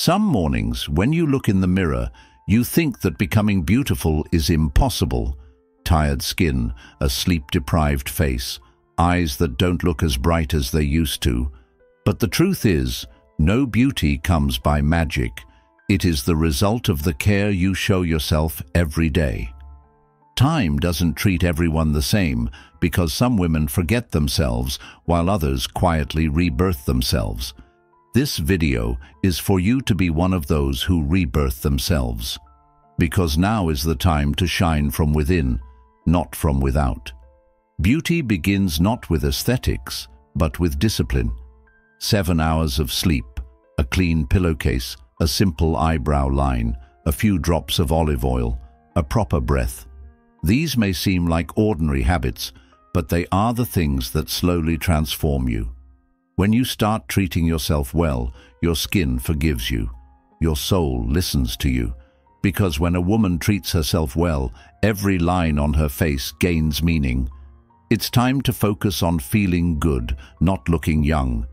Some mornings, when you look in the mirror, you think that becoming beautiful is impossible. Tired skin, a sleep-deprived face, eyes that don't look as bright as they used to. But the truth is, no beauty comes by magic. It is the result of the care you show yourself every day. Time doesn't treat everyone the same because some women forget themselves while others quietly rebirth themselves. This video is for you to be one of those who rebirth themselves. Because now is the time to shine from within, not from without. Beauty begins not with aesthetics, but with discipline. 7 hours of sleep, a clean pillowcase, a simple eyebrow line, a few drops of olive oil, a proper breath. These may seem like ordinary habits, but they are the things that slowly transform you. When you start treating yourself well, your skin forgives you. Your soul listens to you. Because when a woman treats herself well, every line on her face gains meaning. It's time to focus on feeling good, not looking young.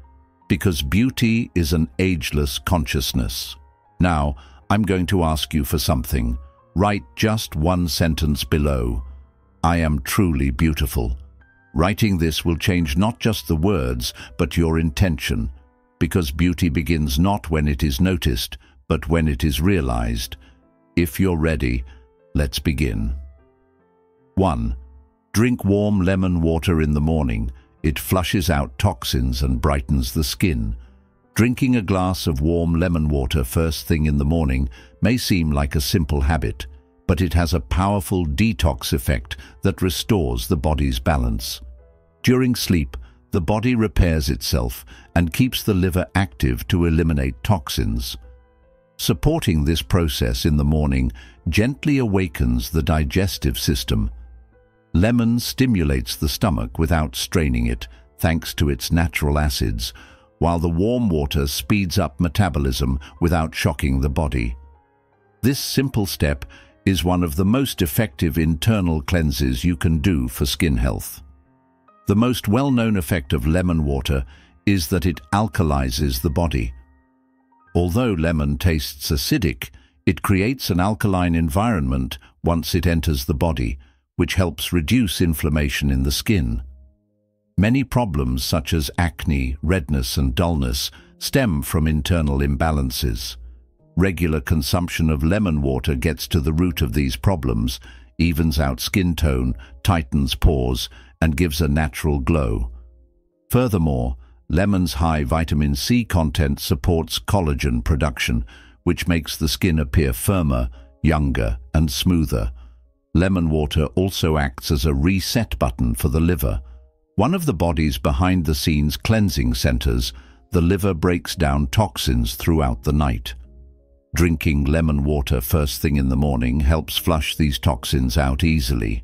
Because beauty is an ageless consciousness. Now, I'm going to ask you for something. Write just one sentence below. I am truly beautiful. Writing this will change not just the words, but your intention. Because beauty begins not when it is noticed, but when it is realized. If you're ready, let's begin. 1. Drink warm lemon water in the morning. It flushes out toxins and brightens the skin. Drinking a glass of warm lemon water first thing in the morning may seem like a simple habit, but it has a powerful detox effect that restores the body's balance. During sleep, the body repairs itself and keeps the liver active to eliminate toxins. Supporting this process in the morning gently awakens the digestive system. Lemon stimulates the stomach without straining it, thanks to its natural acids, while the warm water speeds up metabolism without shocking the body. This simple step is one of the most effective internal cleanses you can do for skin health. The most well-known effect of lemon water is that it alkalizes the body. Although lemon tastes acidic, it creates an alkaline environment once it enters the body, which helps reduce inflammation in the skin. Many problems such as acne, redness and dullness stem from internal imbalances. Regular consumption of lemon water gets to the root of these problems, evens out skin tone, tightens pores, and gives a natural glow. Furthermore, lemon's high vitamin C content supports collagen production, which makes the skin appear firmer, younger, and smoother. Lemon water also acts as a reset button for the liver. One of the body's behind-the-scenes cleansing centers, the liver breaks down toxins throughout the night. Drinking lemon water first thing in the morning helps flush these toxins out easily.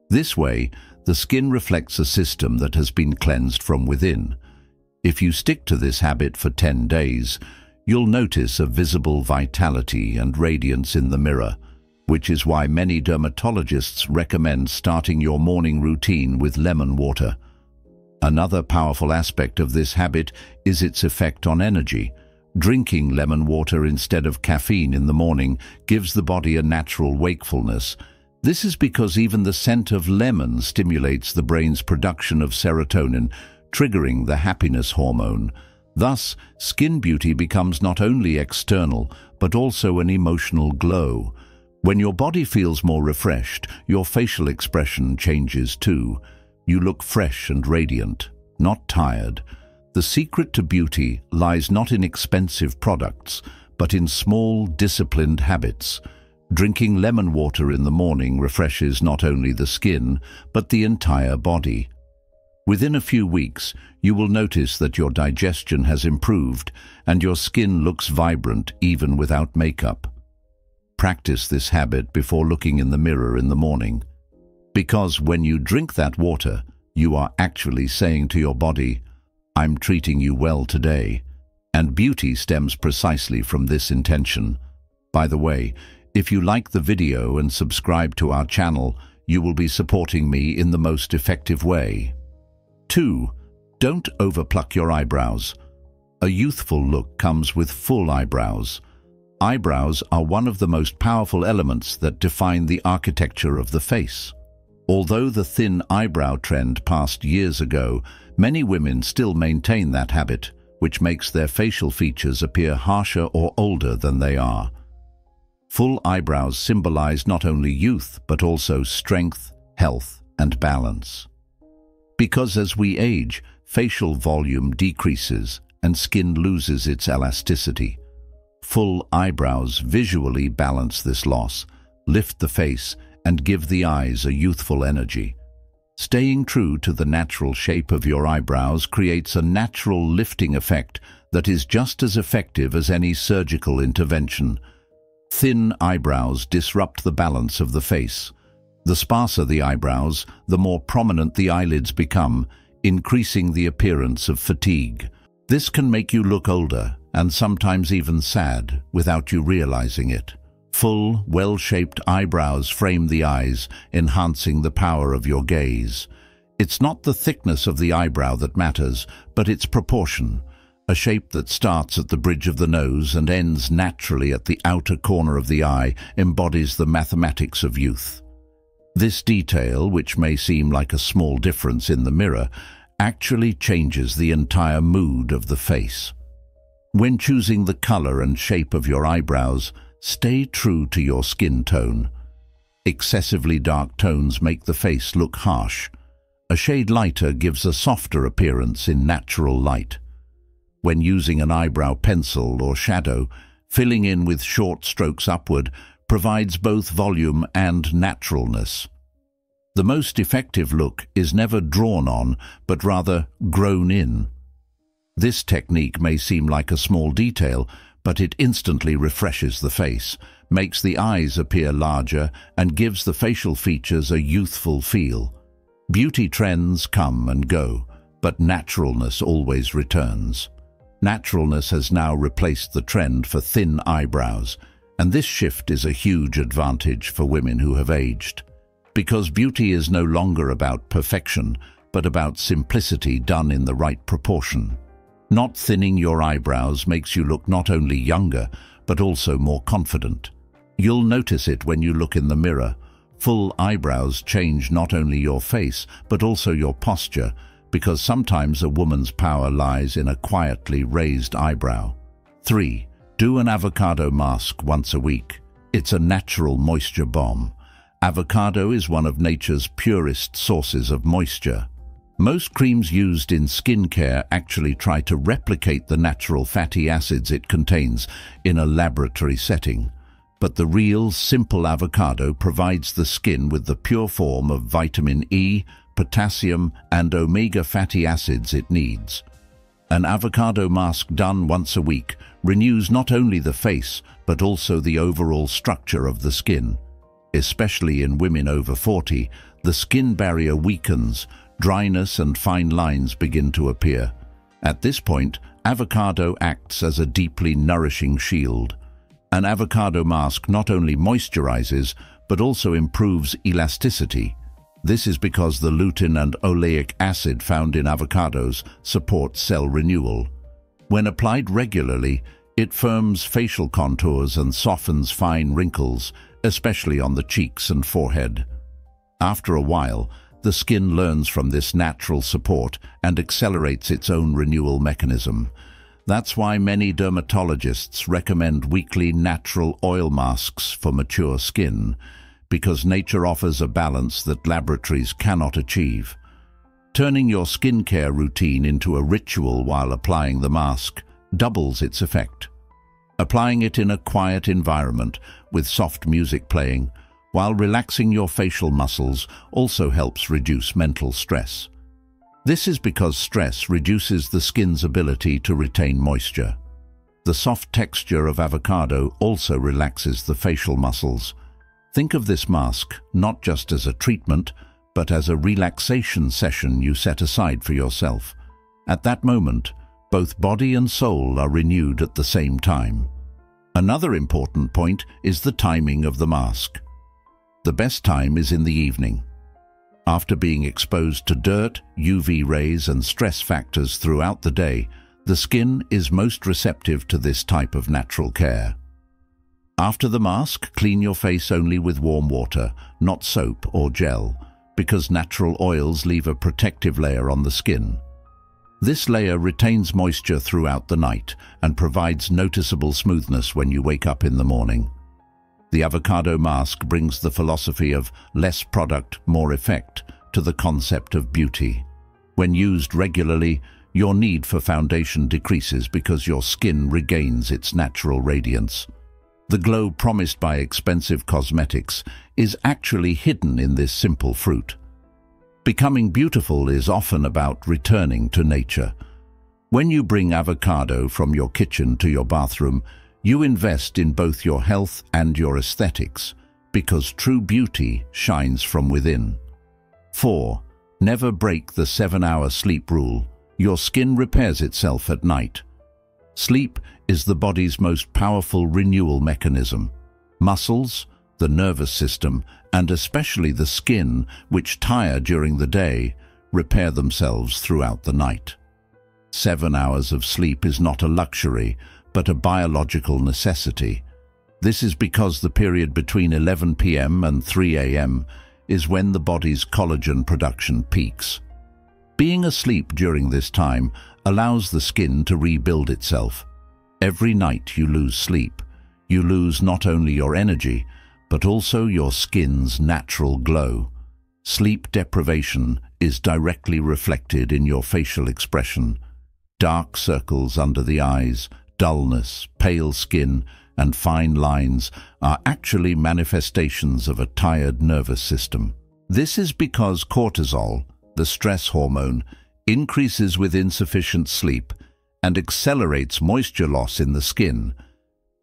This way, the skin reflects a system that has been cleansed from within. If you stick to this habit for 10 days, you'll notice a visible vitality and radiance in the mirror, which is why many dermatologists recommend starting your morning routine with lemon water. Another powerful aspect of this habit is its effect on energy. Drinking lemon water instead of caffeine in the morning gives the body a natural wakefulness. This is because even the scent of lemon stimulates the brain's production of serotonin, triggering the happiness hormone. Thus, skin beauty becomes not only external, but also an emotional glow. When your body feels more refreshed, your facial expression changes too. You look fresh and radiant, not tired. The secret to beauty lies not in expensive products, but in small, disciplined habits. Drinking lemon water in the morning refreshes not only the skin, but the entire body. Within a few weeks, you will notice that your digestion has improved and your skin looks vibrant even without makeup. Practice this habit before looking in the mirror in the morning. Because when you drink that water, you are actually saying to your body, "I'm treating you well today." And beauty stems precisely from this intention. By the way, if you like the video and subscribe to our channel, you will be supporting me in the most effective way. 2. Don't overpluck your eyebrows. A youthful look comes with full eyebrows. Eyebrows are one of the most powerful elements that define the architecture of the face. Although the thin eyebrow trend passed years ago, many women still maintain that habit, which makes their facial features appear harsher or older than they are. Full eyebrows symbolize not only youth, but also strength, health, and balance. Because as we age, facial volume decreases and skin loses its elasticity. Full eyebrows visually balance this loss, lift the face, and give the eyes a youthful energy. Staying true to the natural shape of your eyebrows creates a natural lifting effect that is just as effective as any surgical intervention. Thin eyebrows disrupt the balance of the face. The sparser the eyebrows, the more prominent the eyelids become, increasing the appearance of fatigue. This can make you look older and sometimes even sad without you realizing it. Full, well-shaped eyebrows frame the eyes, enhancing the power of your gaze. It's not the thickness of the eyebrow that matters, but its proportion. A shape that starts at the bridge of the nose and ends naturally at the outer corner of the eye embodies the mathematics of youth. This detail, which may seem like a small difference in the mirror, actually changes the entire mood of the face. When choosing the color and shape of your eyebrows, stay true to your skin tone. Excessively dark tones make the face look harsh. A shade lighter gives a softer appearance in natural light. When using an eyebrow pencil or shadow, filling in with short strokes upward provides both volume and naturalness. The most effective look is never drawn on, but rather grown in. This technique may seem like a small detail, but it instantly refreshes the face, makes the eyes appear larger, and gives the facial features a youthful feel. Beauty trends come and go, but naturalness always returns. Naturalness has now replaced the trend for thin eyebrows, and this shift is a huge advantage for women who have aged. Because beauty is no longer about perfection, but about simplicity done in the right proportion. Not thinning your eyebrows makes you look not only younger, but also more confident. You'll notice it when you look in the mirror. Full eyebrows change not only your face, but also your posture, because sometimes a woman's power lies in a quietly raised eyebrow. 3. Do an avocado mask once a week. It's a natural moisture bomb. Avocado is one of nature's purest sources of moisture. Most creams used in skincare actually try to replicate the natural fatty acids it contains in a laboratory setting. But the real, simple avocado provides the skin with the pure form of vitamin E, potassium, and omega fatty acids it needs. An avocado mask done once a week renews not only the face, but also the overall structure of the skin. Especially in women over 40, the skin barrier weakens, dryness and fine lines begin to appear. At this point, avocado acts as a deeply nourishing shield. An avocado mask not only moisturizes, but also improves elasticity. This is because the lutein and oleic acid found in avocados support cell renewal. When applied regularly, it firms facial contours and softens fine wrinkles, especially on the cheeks and forehead. After a while, the skin learns from this natural support and accelerates its own renewal mechanism. That's why many dermatologists recommend weekly natural oil masks for mature skin, because nature offers a balance that laboratories cannot achieve. Turning your skincare routine into a ritual while applying the mask doubles its effect. Applying it in a quiet environment with soft music playing, while relaxing your facial muscles, also helps reduce mental stress. This is because stress reduces the skin's ability to retain moisture. The soft texture of avocado also relaxes the facial muscles. Think of this mask not just as a treatment, but as a relaxation session you set aside for yourself. At that moment, both body and soul are renewed at the same time. Another important point is the timing of the mask. The best time is in the evening. After being exposed to dirt, UV rays and stress factors throughout the day, The skin is most receptive to this type of natural care. After the mask, clean your face only with warm water, not soap or gel, because natural oils leave a protective layer on the skin. This layer retains moisture throughout the night and provides noticeable smoothness when you wake up in the morning. The avocado mask brings the philosophy of less product, more effect to the concept of beauty. When used regularly, your need for foundation decreases because your skin regains its natural radiance. The glow promised by expensive cosmetics is actually hidden in this simple fruit. Becoming beautiful is often about returning to nature. When you bring avocado from your kitchen to your bathroom, you invest in both your health and your aesthetics, because true beauty shines from within. 4. Never break the 7-hour sleep rule. Your skin repairs itself at night. Sleep is the body's most powerful renewal mechanism. Muscles, the nervous system, and especially the skin, which tire during the day, repair themselves throughout the night. 7 hours of sleep is not a luxury, but a biological necessity. This is because the period between 11 p.m. and 3 a.m. is when the body's collagen production peaks. Being asleep during this time allows the skin to rebuild itself. Every night you lose sleep, you lose not only your energy, but also your skin's natural glow. Sleep deprivation is directly reflected in your facial expression. Dark circles under the eyes, dullness, pale skin, and fine lines are actually manifestations of a tired nervous system. This is because cortisol, the stress hormone, increases with insufficient sleep and accelerates moisture loss in the skin.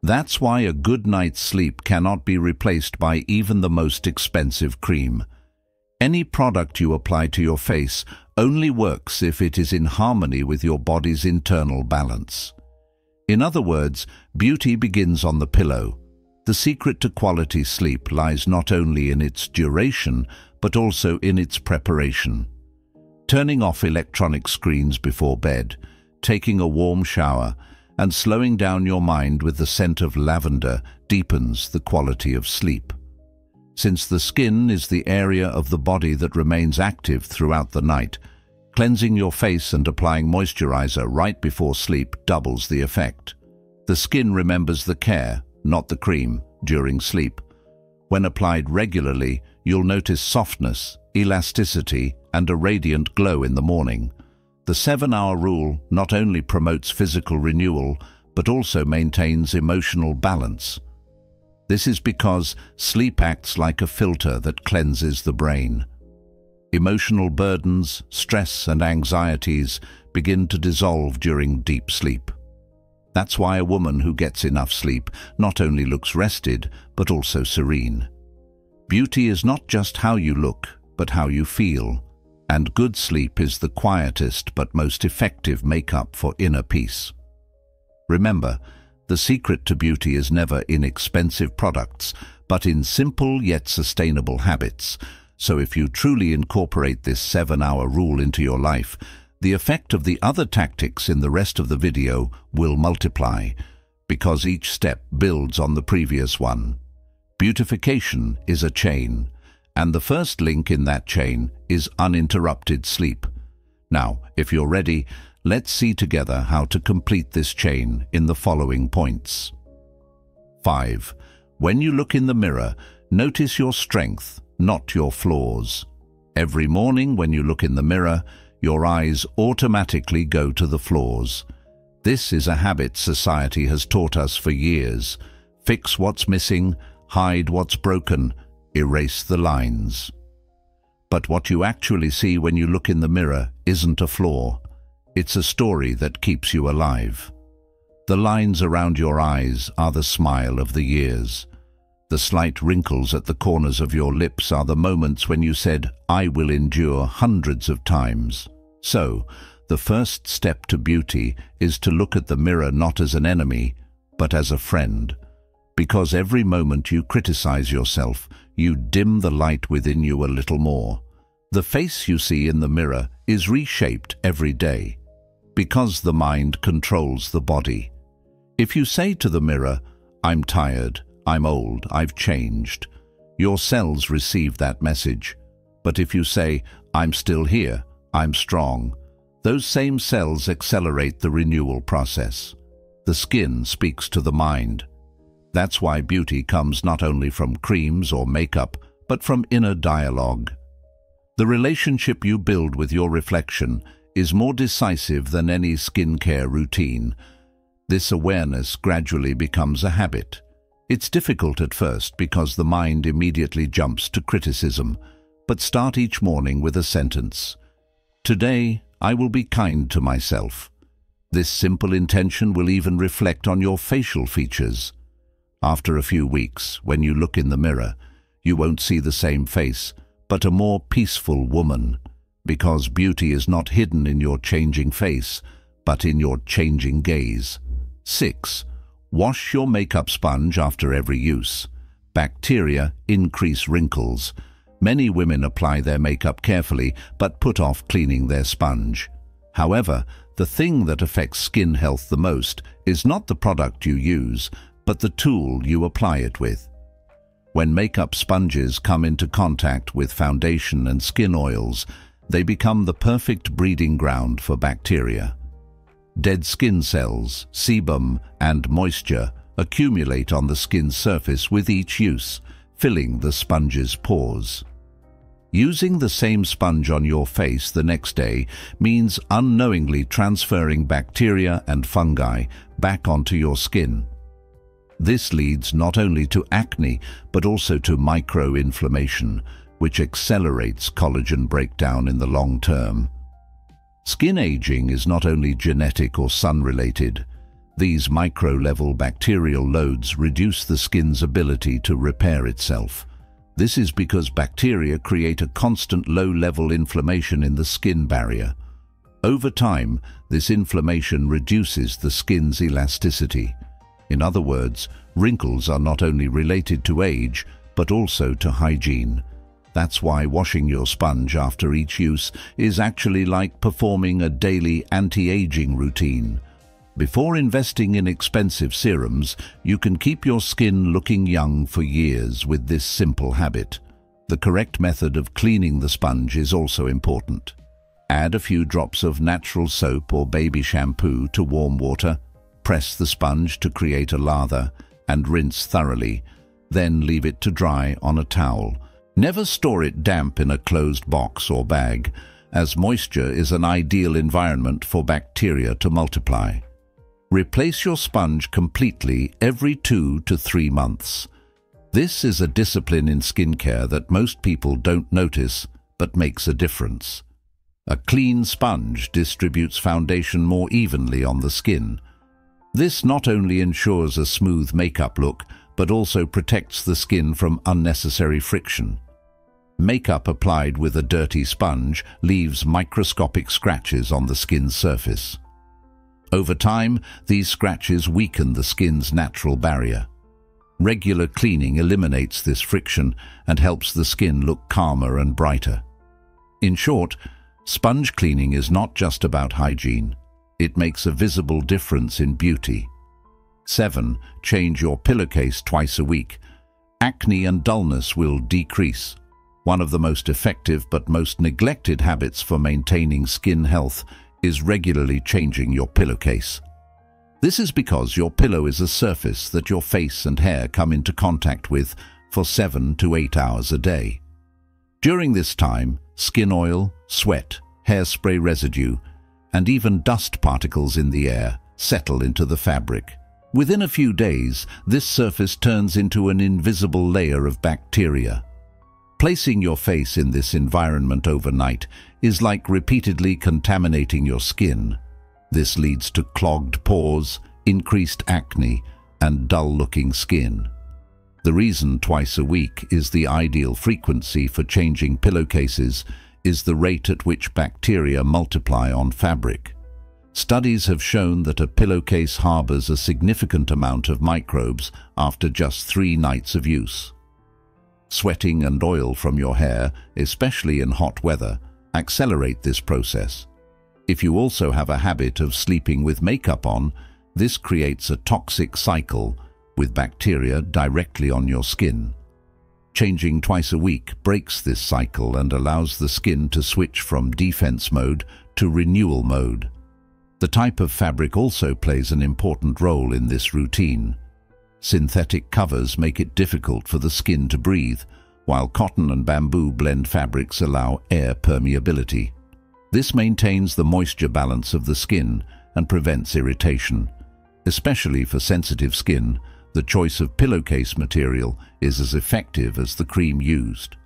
That's why a good night's sleep cannot be replaced by even the most expensive cream. Any product you apply to your face only works if it is in harmony with your body's internal balance. In other words, beauty begins on the pillow. The secret to quality sleep lies not only in its duration, but also in its preparation. Turning off electronic screens before bed, taking a warm shower, and slowing down your mind with the scent of lavender deepens the quality of sleep. Since the skin is the area of the body that remains active throughout the night, cleansing your face and applying moisturizer right before sleep doubles the effect. The skin remembers the care, not the cream, during sleep. When applied regularly, you'll notice softness, elasticity, and a radiant glow in the morning. The 7-hour rule not only promotes physical renewal, but also maintains emotional balance. This is because sleep acts like a filter that cleanses the brain. Emotional burdens, stress, and anxieties begin to dissolve during deep sleep. That's why a woman who gets enough sleep not only looks rested, but also serene. Beauty is not just how you look, but how you feel. And good sleep is the quietest but most effective makeup for inner peace. Remember, the secret to beauty is never in expensive products, but in simple yet sustainable habits. So if you truly incorporate this 7-hour rule into your life, the effect of the other tactics in the rest of the video will multiply, because each step builds on the previous one. Beautification is a chain, and the first link in that chain is uninterrupted sleep. Now, if you're ready, let's see together how to complete this chain in the following points. 5. When you look in the mirror, notice your strength, not your flaws. Every morning when you look in the mirror, your eyes automatically go to the flaws. This is a habit society has taught us for years. Fix what's missing, hide what's broken, erase the lines. But what you actually see when you look in the mirror isn't a flaw. It's a story that keeps you alive. The lines around your eyes are the smile of the years. The slight wrinkles at the corners of your lips are the moments when you said, "I will endure," hundreds of times. So, the first step to beauty is to look at the mirror not as an enemy, but as a friend. Because every moment you criticize yourself, you dim the light within you a little more. The face you see in the mirror is reshaped every day. Because the mind controls the body. If you say to the mirror, "I'm tired, I'm old, I've changed," your cells receive that message. But if you say, "I'm still here, I'm strong," those same cells accelerate the renewal process. The skin speaks to the mind. That's why beauty comes not only from creams or makeup, but from inner dialogue. The relationship you build with your reflection is more decisive than any skincare routine. This awareness gradually becomes a habit. It's difficult at first because the mind immediately jumps to criticism, but start each morning with a sentence. "Today, I will be kind to myself." This simple intention will even reflect on your facial features. After a few weeks, when you look in the mirror, you won't see the same face, but a more peaceful woman, because beauty is not hidden in your changing face, but in your changing gaze. 6. Wash your makeup sponge after every use. Bacteria increase wrinkles. Many women apply their makeup carefully, but put off cleaning their sponge. However, the thing that affects skin health the most is not the product you use, but the tool you apply it with. When makeup sponges come into contact with foundation and skin oils, they become the perfect breeding ground for bacteria. Dead skin cells, sebum, and moisture accumulate on the skin's surface with each use, filling the sponge's pores. Using the same sponge on your face the next day means unknowingly transferring bacteria and fungi back onto your skin. This leads not only to acne, but also to micro-inflammation, which accelerates collagen breakdown in the long term. Skin aging is not only genetic or sun-related. These micro-level bacterial loads reduce the skin's ability to repair itself. This is because bacteria create a constant low-level inflammation in the skin barrier. Over time, this inflammation reduces the skin's elasticity. In other words, wrinkles are not only related to age, but also to hygiene. That's why washing your sponge after each use is actually like performing a daily anti-aging routine. Before investing in expensive serums, you can keep your skin looking young for years with this simple habit. The correct method of cleaning the sponge is also important. Add a few drops of natural soap or baby shampoo to warm water. Press the sponge to create a lather and rinse thoroughly. Then leave it to dry on a towel. Never store it damp in a closed box or bag, as moisture is an ideal environment for bacteria to multiply. Replace your sponge completely every 2 to 3 months. This is a discipline in skincare that most people don't notice, but makes a difference. A clean sponge distributes foundation more evenly on the skin. This not only ensures a smooth makeup look, but also protects the skin from unnecessary friction. Makeup applied with a dirty sponge leaves microscopic scratches on the skin's surface. Over time, these scratches weaken the skin's natural barrier. Regular cleaning eliminates this friction and helps the skin look calmer and brighter. In short, sponge cleaning is not just about hygiene. It makes a visible difference in beauty. 7. Change your pillowcase twice a week. Acne and dullness will decrease. One of the most effective but most neglected habits for maintaining skin health is regularly changing your pillowcase. This is because your pillow is a surface that your face and hair come into contact with for 7 to 8 hours a day. During this time, skin oil, sweat, hairspray residue, and even dust particles in the air settle into the fabric. Within a few days, this surface turns into an invisible layer of bacteria. Placing your face in this environment overnight is like repeatedly contaminating your skin. This leads to clogged pores, increased acne, and dull-looking skin. The reason twice a week is the ideal frequency for changing pillowcases is the rate at which bacteria multiply on fabric. Studies have shown that a pillowcase harbors a significant amount of microbes after just 3 nights of use. Sweating and oil from your hair, especially in hot weather, accelerate this process. If you also have a habit of sleeping with makeup on, this creates a toxic cycle with bacteria directly on your skin. Changing twice a week breaks this cycle and allows the skin to switch from defense mode to renewal mode. The type of fabric also plays an important role in this routine. Synthetic covers make it difficult for the skin to breathe, while cotton and bamboo blend fabrics allow air permeability. This maintains the moisture balance of the skin and prevents irritation. Especially for sensitive skin, the choice of pillowcase material is as effective as the cream used.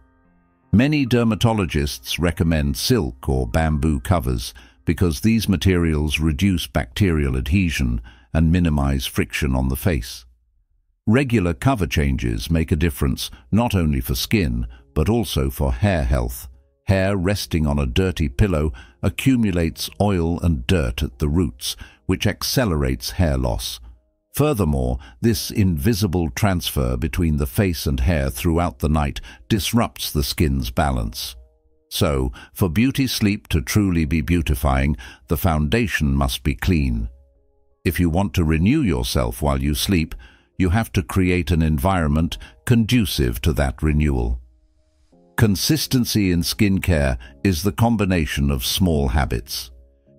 Many dermatologists recommend silk or bamboo covers because these materials reduce bacterial adhesion and minimize friction on the face. Regular cover changes make a difference not only for skin, but also for hair health. Hair resting on a dirty pillow accumulates oil and dirt at the roots, which accelerates hair loss. Furthermore, this invisible transfer between the face and hair throughout the night disrupts the skin's balance. So, for beauty sleep to truly be beautifying, the foundation must be clean. If you want to renew yourself while you sleep, you have to create an environment conducive to that renewal. Consistency in skincare is the combination of small habits.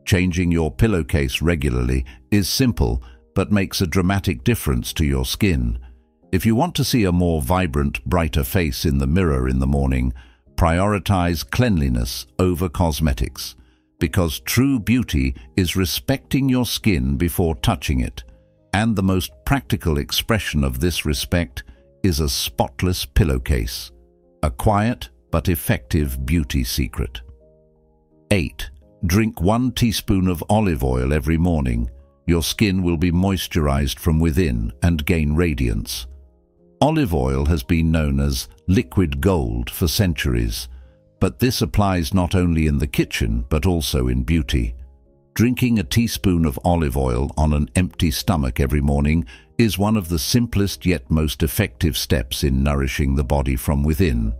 Changing your pillowcase regularly is simple, but makes a dramatic difference to your skin. If you want to see a more vibrant, brighter face in the mirror in the morning, prioritize cleanliness over cosmetics, because true beauty is respecting your skin before touching it, and the most practical expression of this respect is a spotless pillowcase, a quiet but effective beauty secret. 8. Drink 1 teaspoon of olive oil every morning. Your skin will be moisturized from within and gain radiance. Olive oil has been known as liquid gold for centuries, but this applies not only in the kitchen but also in beauty. Drinking a teaspoon of olive oil on an empty stomach every morning is one of the simplest yet most effective steps in nourishing the body from within.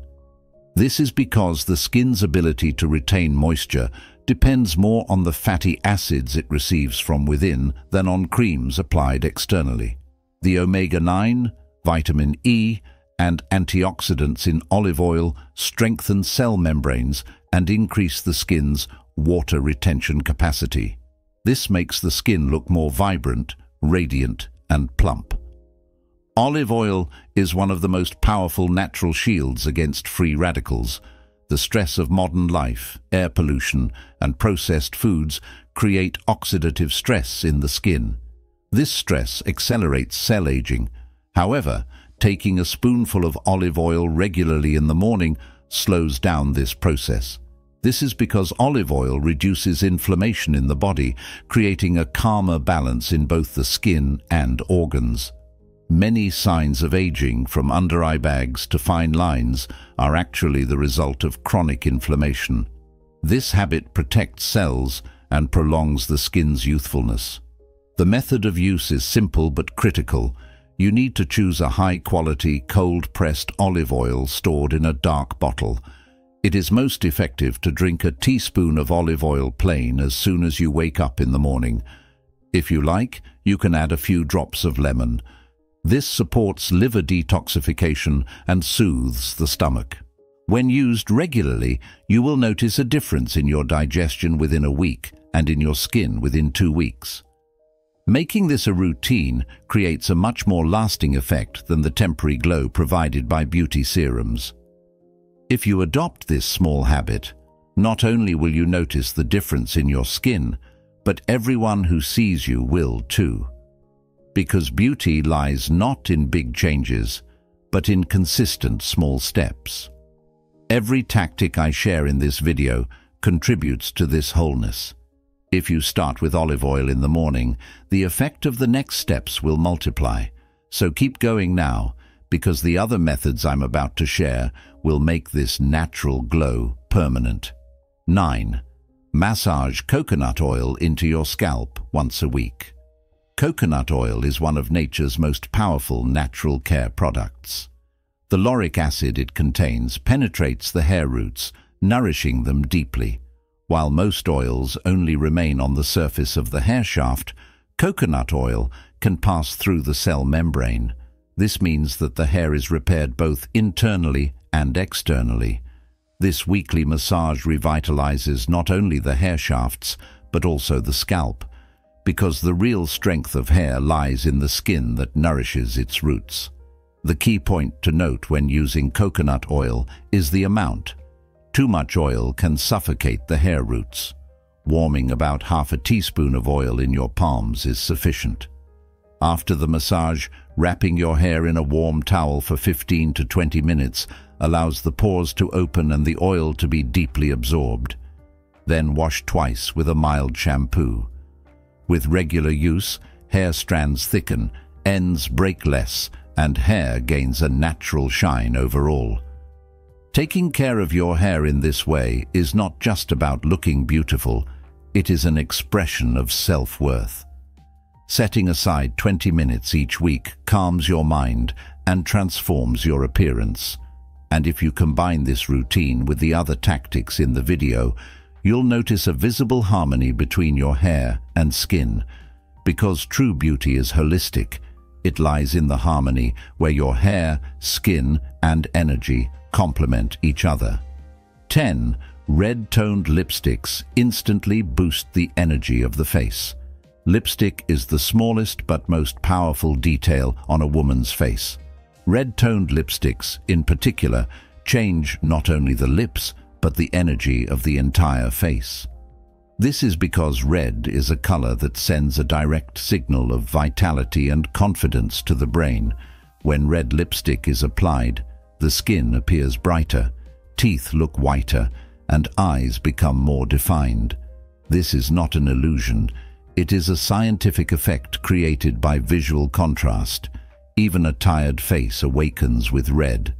This is because the skin's ability to retain moisture depends more on the fatty acids it receives from within than on creams applied externally. The omega-9, vitamin E, and antioxidants in olive oil strengthen cell membranes and increase the skin's water retention capacity. This makes the skin look more vibrant, radiant, and plump. Olive oil is one of the most powerful natural shields against free radicals. The stress of modern life, air pollution, and processed foods create oxidative stress in the skin. This stress accelerates cell aging. However, taking a spoonful of olive oil regularly in the morning slows down this process. This is because olive oil reduces inflammation in the body, creating a calmer balance in both the skin and organs. Many signs of aging, from under-eye bags to fine lines, are actually the result of chronic inflammation. This habit protects cells and prolongs the skin's youthfulness. The method of use is simple but critical. You need to choose a high-quality, cold-pressed olive oil stored in a dark bottle. It is most effective to drink a teaspoon of olive oil plain as soon as you wake up in the morning. If you like, you can add a few drops of lemon. This supports liver detoxification and soothes the stomach. When used regularly, you will notice a difference in your digestion within a week and in your skin within 2 weeks. Making this a routine creates a much more lasting effect than the temporary glow provided by beauty serums. If you adopt this small habit, not only will you notice the difference in your skin, but everyone who sees you will too. Because beauty lies not in big changes, but in consistent small steps. Every tactic I share in this video contributes to this wholeness. If you start with olive oil in the morning, the effect of the next steps will multiply. So keep going now, because the other methods I'm about to share will make this natural glow permanent. 9. Massage coconut oil into your scalp once a week. Coconut oil is one of nature's most powerful natural care products. The lauric acid it contains penetrates the hair roots, nourishing them deeply. While most oils only remain on the surface of the hair shaft, coconut oil can pass through the cell membrane. This means that the hair is repaired both internally and externally. This weekly massage revitalizes not only the hair shafts, but also the scalp, because the real strength of hair lies in the skin that nourishes its roots. The key point to note when using coconut oil is the amount. Too much oil can suffocate the hair roots. Warming about half a teaspoon of oil in your palms is sufficient. After the massage, wrapping your hair in a warm towel for 15 to 20 minutes allows the pores to open and the oil to be deeply absorbed. Then wash twice with a mild shampoo. With regular use, hair strands thicken, ends break less, and hair gains a natural shine overall. Taking care of your hair in this way is not just about looking beautiful, it is an expression of self-worth. Setting aside 20 minutes each week calms your mind and transforms your appearance. And if you combine this routine with the other tactics in the video, you'll notice a visible harmony between your hair and skin. Because true beauty is holistic, it lies in the harmony where your hair, skin, and energy complement each other. 10. Red-toned lipsticks instantly boost the energy of the face. Lipstick is the smallest but most powerful detail on a woman's face. Red-toned lipsticks, in particular, change not only the lips, but the energy of the entire face. This is because red is a color that sends a direct signal of vitality and confidence to the brain. When red lipstick is applied, the skin appears brighter, teeth look whiter, and eyes become more defined. This is not an illusion. It is a scientific effect created by visual contrast. Even a tired face awakens with red.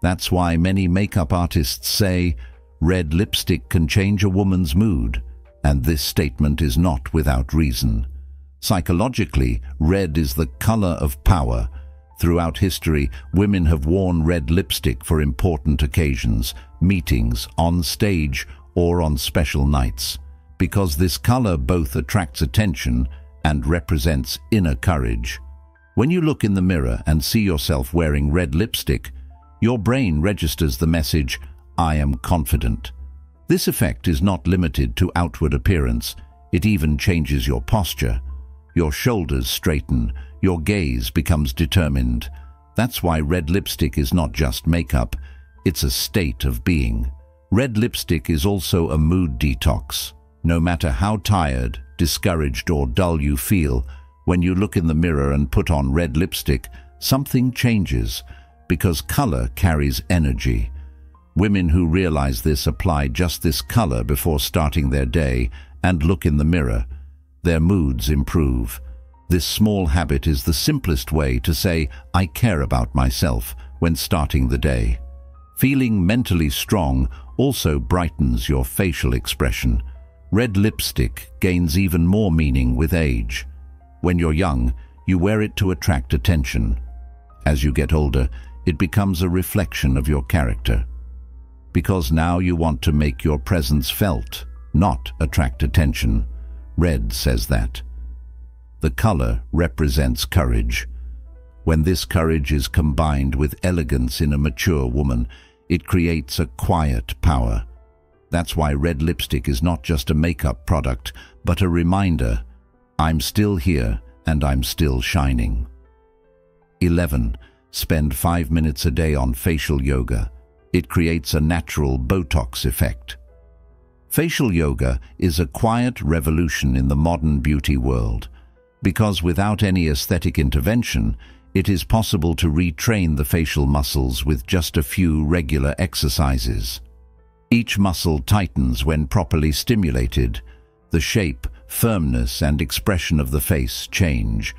That's why many makeup artists say, red lipstick can change a woman's mood. And this statement is not without reason. Psychologically, red is the color of power. Throughout history, women have worn red lipstick for important occasions, meetings, on stage, or on special nights, because this color both attracts attention and represents inner courage. When you look in the mirror and see yourself wearing red lipstick, your brain registers the message, "I am confident." This effect is not limited to outward appearance. It even changes your posture. Your shoulders straighten, your gaze becomes determined. That's why red lipstick is not just makeup, it's a state of being. Red lipstick is also a mood detox. No matter how tired, discouraged, or dull you feel, when you look in the mirror and put on red lipstick, something changes, because color carries energy. Women who realize this apply just this color before starting their day and look in the mirror. Their moods improve. This small habit is the simplest way to say, "I care about myself," when starting the day. Feeling mentally strong also brightens your facial expression. Red lipstick gains even more meaning with age. When you're young, you wear it to attract attention. As you get older, it becomes a reflection of your character. Because now you want to make your presence felt, not attract attention. Red says that. The color represents courage. When this courage is combined with elegance in a mature woman, it creates a quiet power. That's why red lipstick is not just a makeup product, but a reminder, I'm still here and I'm still shining. 11. Spend 5 minutes a day on facial yoga. It creates a natural Botox effect. Facial yoga is a quiet revolution in the modern beauty world, because without any aesthetic intervention, it is possible to retrain the facial muscles with just a few regular exercises. Each muscle tightens when properly stimulated. The shape, firmness, and expression of the face change.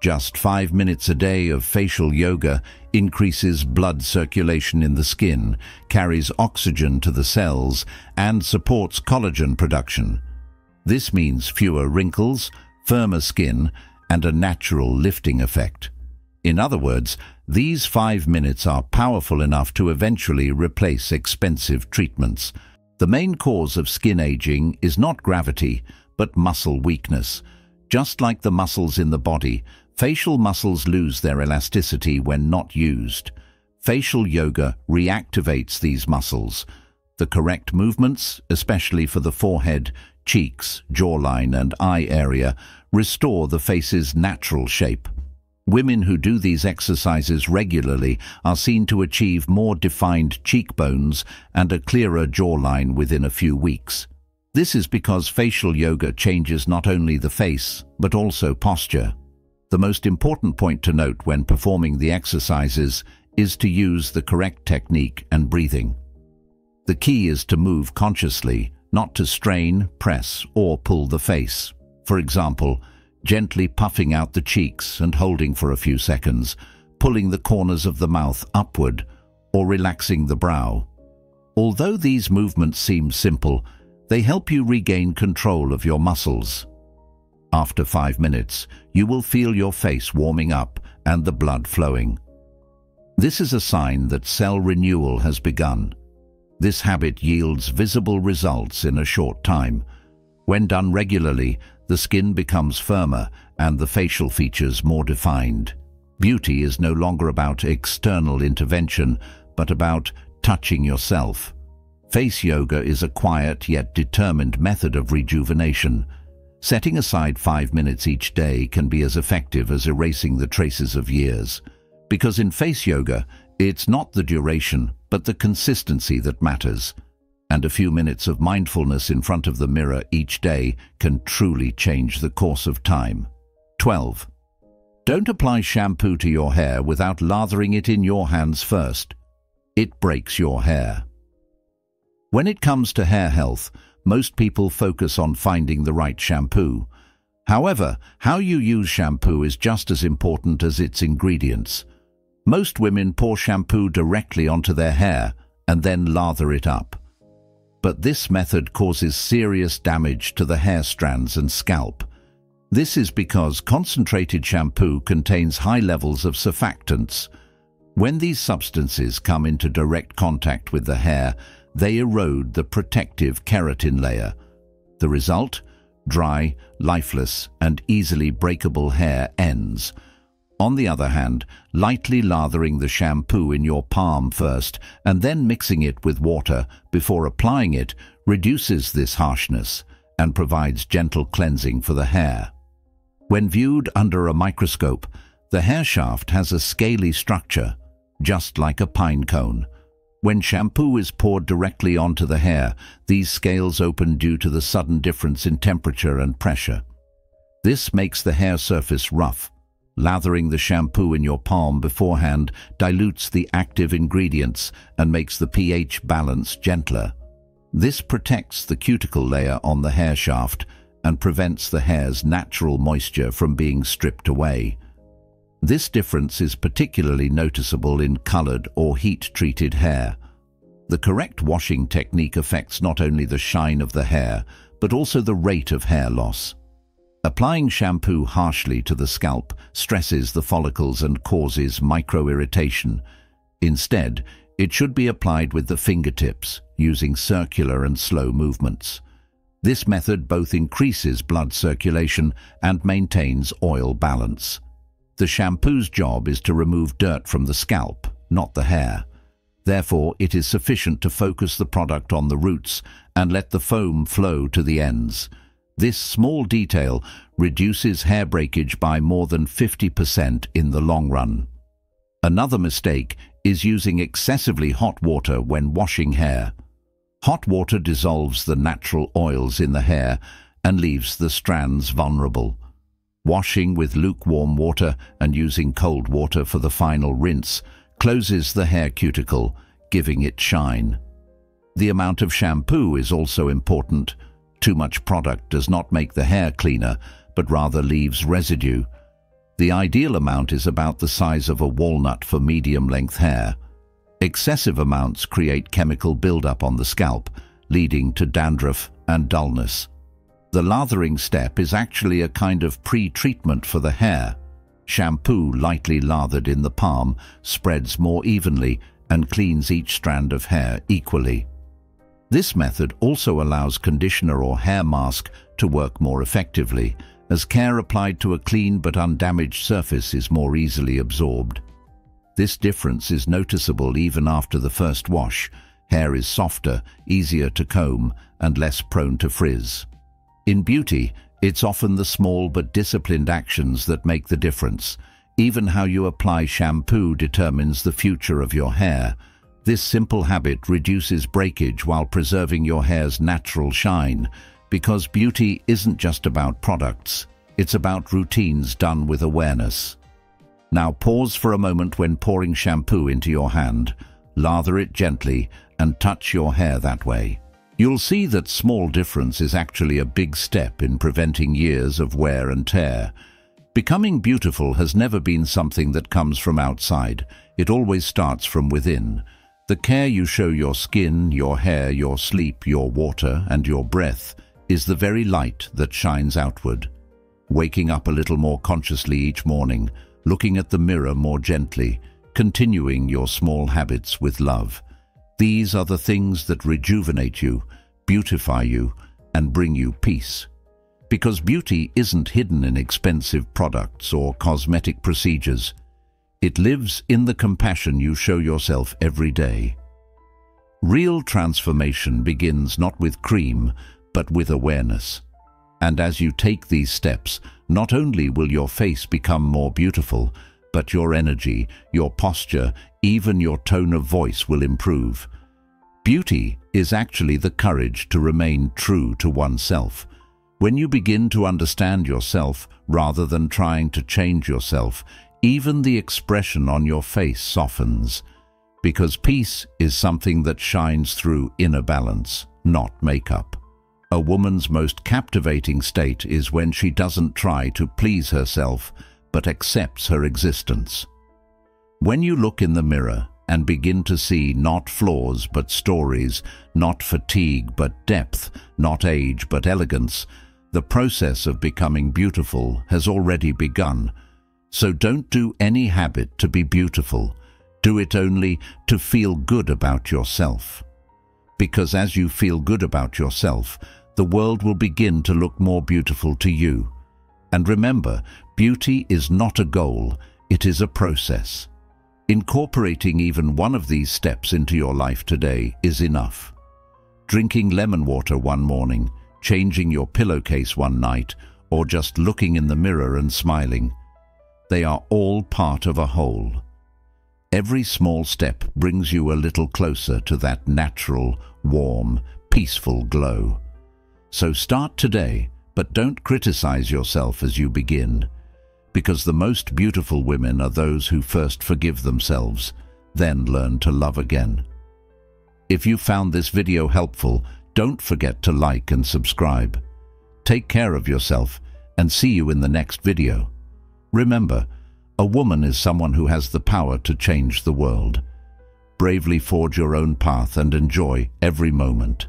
Just 5 minutes a day of facial yoga increases blood circulation in the skin, carries oxygen to the cells, and supports collagen production. This means fewer wrinkles, firmer skin, and a natural lifting effect. In other words, these 5 minutes are powerful enough to eventually replace expensive treatments. The main cause of skin aging is not gravity, but muscle weakness. Just like the muscles in the body, facial muscles lose their elasticity when not used. Facial yoga reactivates these muscles. The correct movements, especially for the forehead, cheeks, jawline, and eye area, restore the face's natural shape. Women who do these exercises regularly are seen to achieve more defined cheekbones and a clearer jawline within a few weeks. This is because facial yoga changes not only the face, but also posture. The most important point to note when performing the exercises is to use the correct technique and breathing. The key is to move consciously, not to strain, press, or pull the face. For example, gently puffing out the cheeks and holding for a few seconds, pulling the corners of the mouth upward, or relaxing the brow. Although these movements seem simple, they help you regain control of your muscles. After 5 minutes, you will feel your face warming up and the blood flowing. This is a sign that cell renewal has begun. This habit yields visible results in a short time. When done regularly, the skin becomes firmer and the facial features more defined. Beauty is no longer about external intervention, but about touching yourself. Face yoga is a quiet yet determined method of rejuvenation. Setting aside 5 minutes each day can be as effective as erasing the traces of years. Because in face yoga, it's not the duration, but the consistency that matters. And a few minutes of mindfulness in front of the mirror each day can truly change the course of time. 12. Don't apply shampoo to your hair without lathering it in your hands first. It breaks your hair. When it comes to hair health, most people focus on finding the right shampoo. However, how you use shampoo is just as important as its ingredients. Most women pour shampoo directly onto their hair and then lather it up. But this method causes serious damage to the hair strands and scalp. This is because concentrated shampoo contains high levels of surfactants. When these substances come into direct contact with the hair, they erode the protective keratin layer. The result? Dry, lifeless, and easily breakable hair ends. On the other hand, lightly lathering the shampoo in your palm first and then mixing it with water before applying it reduces this harshness and provides gentle cleansing for the hair. When viewed under a microscope, the hair shaft has a scaly structure, just like a pine cone. When shampoo is poured directly onto the hair, these scales open due to the sudden difference in temperature and pressure. This makes the hair surface rough. Lathering the shampoo in your palm beforehand dilutes the active ingredients and makes the pH balance gentler. This protects the cuticle layer on the hair shaft and prevents the hair's natural moisture from being stripped away. This difference is particularly noticeable in colored or heat-treated hair. The correct washing technique affects not only the shine of the hair, but also the rate of hair loss. Applying shampoo harshly to the scalp stresses the follicles and causes micro-irritation. Instead, it should be applied with the fingertips, using circular and slow movements. This method both increases blood circulation and maintains oil balance. The shampoo's job is to remove dirt from the scalp, not the hair. Therefore, it is sufficient to focus the product on the roots and let the foam flow to the ends. This small detail reduces hair breakage by more than 50% in the long run. Another mistake is using excessively hot water when washing hair. Hot water dissolves the natural oils in the hair and leaves the strands vulnerable. Washing with lukewarm water and using cold water for the final rinse closes the hair cuticle, giving it shine. The amount of shampoo is also important. Too much product does not make the hair cleaner, but rather leaves residue. The ideal amount is about the size of a walnut for medium-length hair. Excessive amounts create chemical buildup on the scalp, leading to dandruff and dullness. The lathering step is actually a kind of pre-treatment for the hair. Shampoo lightly lathered in the palm spreads more evenly and cleans each strand of hair equally. This method also allows conditioner or hair mask to work more effectively, as care applied to a clean but undamaged surface is more easily absorbed. This difference is noticeable even after the first wash. Hair is softer, easier to comb, and less prone to frizz. In beauty, it's often the small but disciplined actions that make the difference. Even how you apply shampoo determines the future of your hair. This simple habit reduces breakage while preserving your hair's natural shine, because beauty isn't just about products, it's about routines done with awareness. Now pause for a moment when pouring shampoo into your hand, lather it gently, and touch your hair that way. You'll see that small difference is actually a big step in preventing years of wear and tear. Becoming beautiful has never been something that comes from outside. It always starts from within. The care you show your skin, your hair, your sleep, your water, and your breath is the very light that shines outward. Waking up a little more consciously each morning, looking at the mirror more gently, continuing your small habits with love. These are the things that rejuvenate you, beautify you, and bring you peace. Because beauty isn't hidden in expensive products or cosmetic procedures. It lives in the compassion you show yourself every day. Real transformation begins not with cream, but with awareness. And as you take these steps, not only will your face become more beautiful, but your energy, your posture, even your tone of voice will improve. Beauty is actually the courage to remain true to oneself. When you begin to understand yourself rather than trying to change yourself, even the expression on your face softens. Because peace is something that shines through inner balance, not makeup. A woman's most captivating state is when she doesn't try to please herself, but accepts her existence. When you look in the mirror and begin to see not flaws but stories, not fatigue but depth, not age but elegance, the process of becoming beautiful has already begun. So don't do any habit to be beautiful. Do it only to feel good about yourself. Because as you feel good about yourself, the world will begin to look more beautiful to you. And remember, beauty is not a goal, it is a process. Incorporating even one of these steps into your life today is enough. Drinking lemon water one morning, changing your pillowcase one night, or just looking in the mirror and smiling. They are all part of a whole. Every small step brings you a little closer to that natural, warm, peaceful glow. So start today, but don't criticize yourself as you begin. Because the most beautiful women are those who first forgive themselves, then learn to love again. If you found this video helpful, don't forget to like and subscribe. Take care of yourself and see you in the next video. Remember, a woman is someone who has the power to change the world. Bravely forge your own path and enjoy every moment.